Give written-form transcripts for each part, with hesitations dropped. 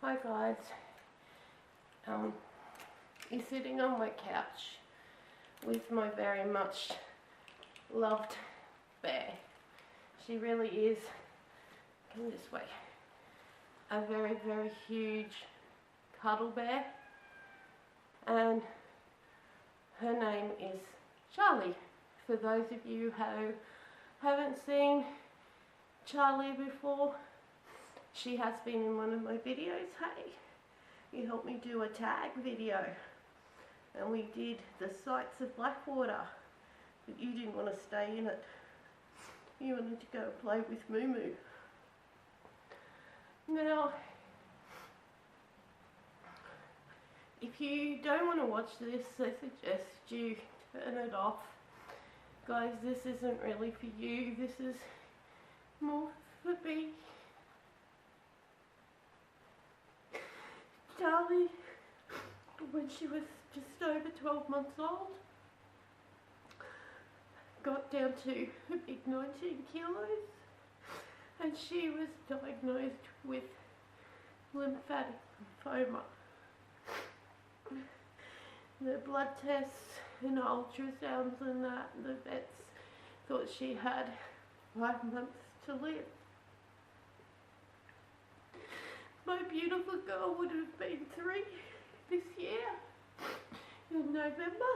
Hi guys, you're sitting on my couch with my very much loved bear. She really is, come this way, a very, very huge cuddle bear, and her name is Charlie. For those of you who haven't seen Charlie before, she has been in one of my videos. Hey, you helped me do a tag video, and we did the sights of Blackwater, but you didn't want to stay in it. You wanted to go play with Moo Moo. Now, if you don't want to watch this, I suggest you turn it off. Guys, this isn't really for you. This is more for me. Charlie, when she was just over 12 months old, got down to a big 19 kilos, and she was diagnosed with lymphatic lymphoma. The blood tests and ultrasounds and that, the vets thought she had 5 months to live. My beautiful girl would have been 3 this year in November,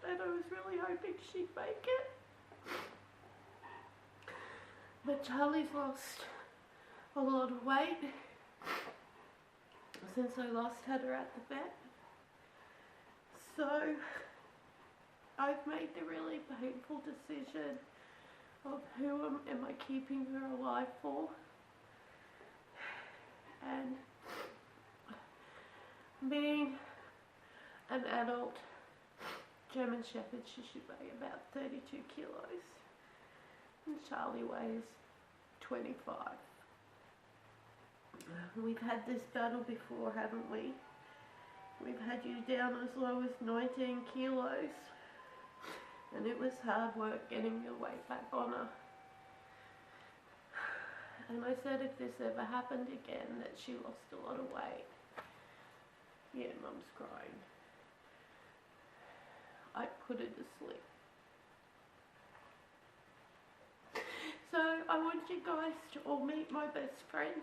and I was really hoping she'd make it. But Charlie's lost a lot of weight since I last had her at the vet. So I've made the really painful decision of who am I keeping her alive for. And being an adult German Shepherd, she should weigh about 32 kilos. And Charlie weighs 25. We've had this battle before, haven't we? We've had you down as low as 19 kilos. And it was hard work getting your weight back on her. And I said if this ever happened again, that she lost a lot of weight. Yeah, Mum's crying. I put her to sleep. So I want you guys to all meet my best friend.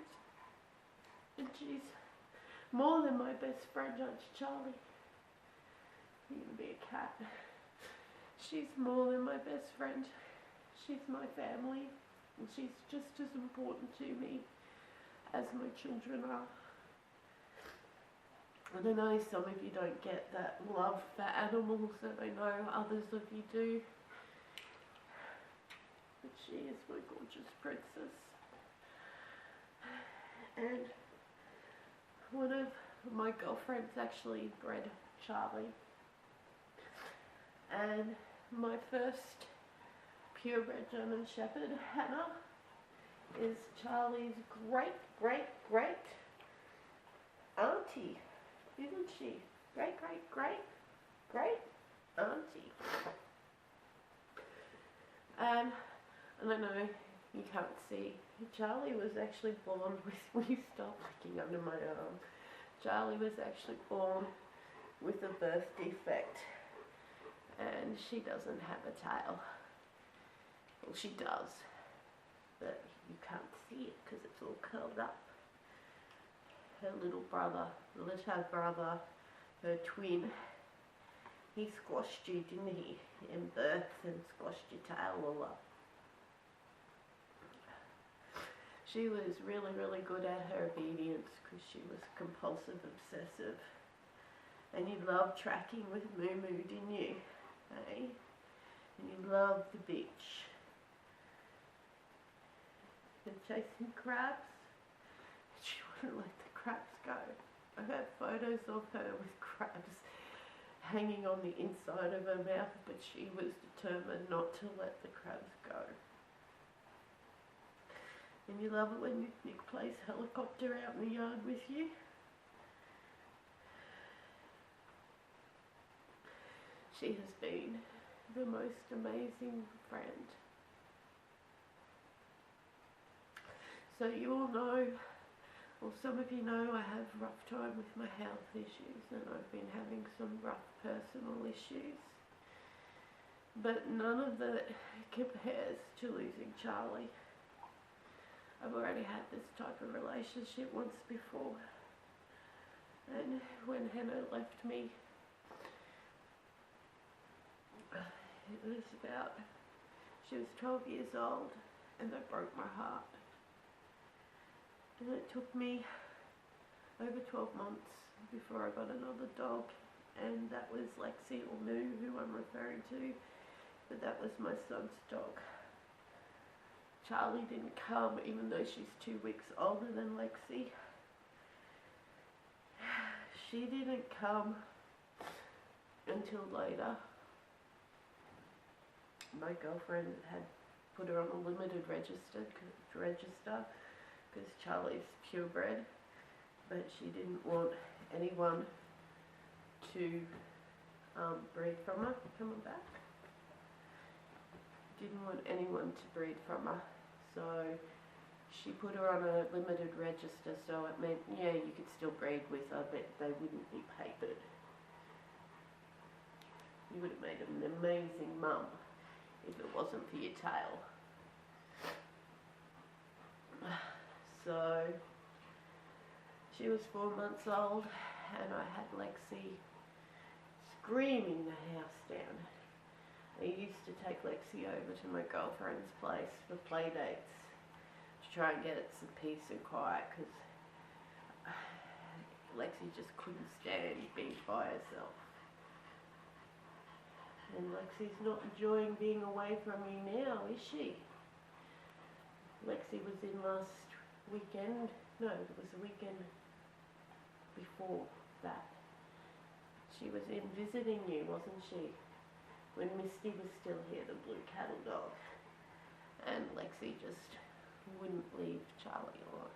And she's more than my best friend, Auntie Charlie. You can be a cat. She's more than my best friend. She's my family. And she's just as important to me as my children are. And I know some of you don't get that love for animals, and I know others of you do. But she is my gorgeous princess. And one of my girlfriends actually bred Charlie. And my first purebred German Shepherd, Hannah, is Charlie's great auntie, isn't she? Great auntie. And I know you can't see, Charlie was actually born with, will you stop looking under my arm? Charlie was actually born with a birth defect, and she doesn't have a tail. Well, she does, but you can't see it because it's all curled up. Her little brother, her twin, he squashed you, didn't he, in birth, and squashed your tail all up. She was really good at her obedience because she was compulsive obsessive. And you loved tracking with Moo Moo, didn't you? Hey? And you loved the beach. And chasing crabs. She wouldn't let the crabs go. I have photos of her with crabs hanging on the inside of her mouth, but she was determined not to let the crabs go. And you love it when Nick plays helicopter out in the yard with you. She has been the most amazing friend. So you all know Well, some of you know I have a rough time with my health issues, and I've been having some rough personal issues. But none of that compares to losing Charlie. I've already had this type of relationship once before. And when Hannah left me, it was she was 12 years old, and that broke my heart. And it took me over 12 months before I got another dog, and that was Lexi, or Moo, who I'm referring to, but that was my son's dog. Charlie didn't come, even though she's 2 weeks older than Lexi. She didn't come until later. My girlfriend had put her on a limited register because Charlie's purebred, but she didn't want anyone to breed from her. Come on back. Didn't want anyone to breed from her, so she put her on a limited register, so it meant, yeah, you could still breed with her, but they wouldn't be papered. You would have made an amazing mum if it wasn't for your tail. So she was 4 months old, and I had Lexi screaming the house down. I used to take Lexi over to my girlfriend's place for play dates to try and get it some peace and quiet, because Lexi just couldn't stand being by herself. And Lexi's not enjoying being away from me now, is she? Lexi was in last weekend. No, it was the weekend before that. She was in visiting you, wasn't she? When Misty was still here, the blue cattle dog. And Lexi just wouldn't leave Charlie alone.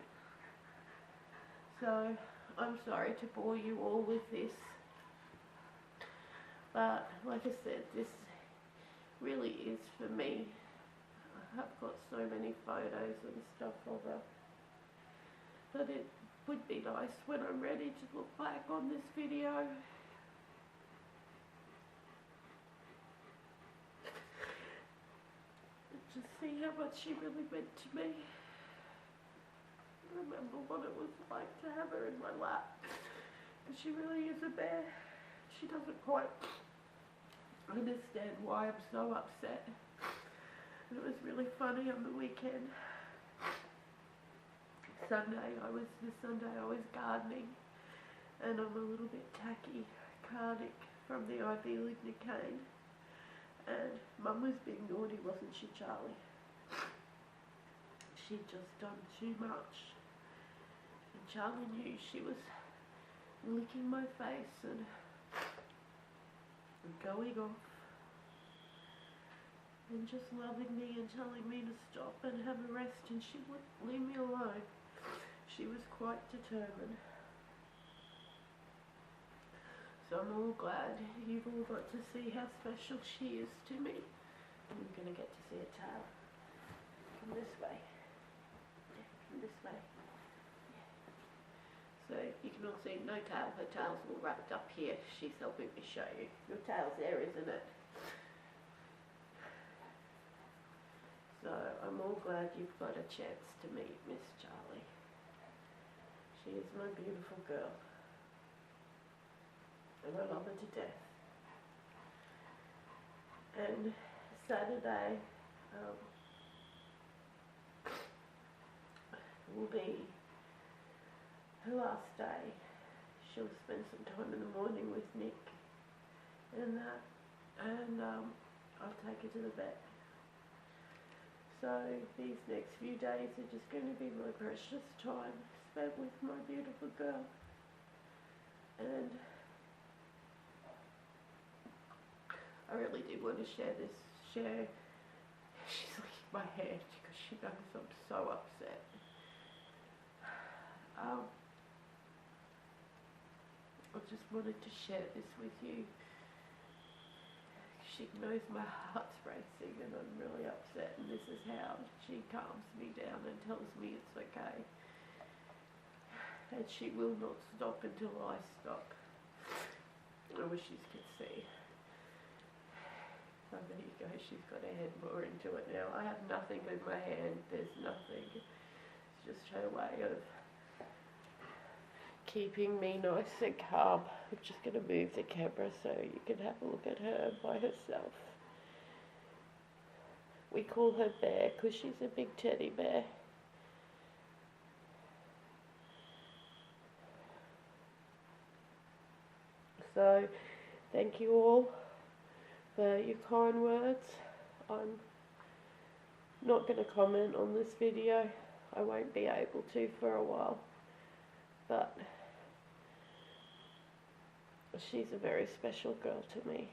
So, I'm sorry to bore you all with this. But, like I said, this really is for me. I've got so many photos and stuff of her. But it would be nice when I'm ready to look back on this video. To see how much she really meant to me. Remember what it was like to have her in my lap. And she really is a bear. She doesn't quite understand why I'm so upset. And it was really funny on the weekend. This Sunday I was gardening, and I'm a little bit tachycardic from the IV lignocaine. And Mum was being naughty, wasn't she, Charlie? She'd just done too much. And Charlie knew. She was licking my face and going off. And just loving me and telling me to stop and have a rest, and she wouldn't leave me alone. She was quite determined. So I'm all glad you've all got to see how special she is to me. I'm going to get to see her tail. Come this way. Yeah, come this way. Yeah. So you can all see no tail. Her tail's all wrapped up here. She's helping me show you. Your tail's there, isn't it? So I'm all glad you've got a chance to meet Miss Charlie. She is my beautiful girl. And I love her to death. And Saturday will be her last day. She'll spend some time in the morning with Nick and that, and I'll take her to the vet. So these next few days are just going to be my precious time spent with my beautiful girl. And I really did want to share. She's licking my hand because she knows I'm so upset. I just wanted to share this with you. She knows my heart's racing and I'm really upset, and this is how she calms me down and tells me it's okay. and she will not stop until I stop. I wish you could see. Oh, there you go, she's got her head more into it now. I have nothing in my hand, there's nothing. It's just her way of keeping me nice and calm. I'm just going to move the camera so you can have a look at her by herself. We call her Bear because she's a big teddy bear. So, thank you all for your kind words. I'm not going to comment on this video. I won't be able to for a while. But she's a very special girl to me.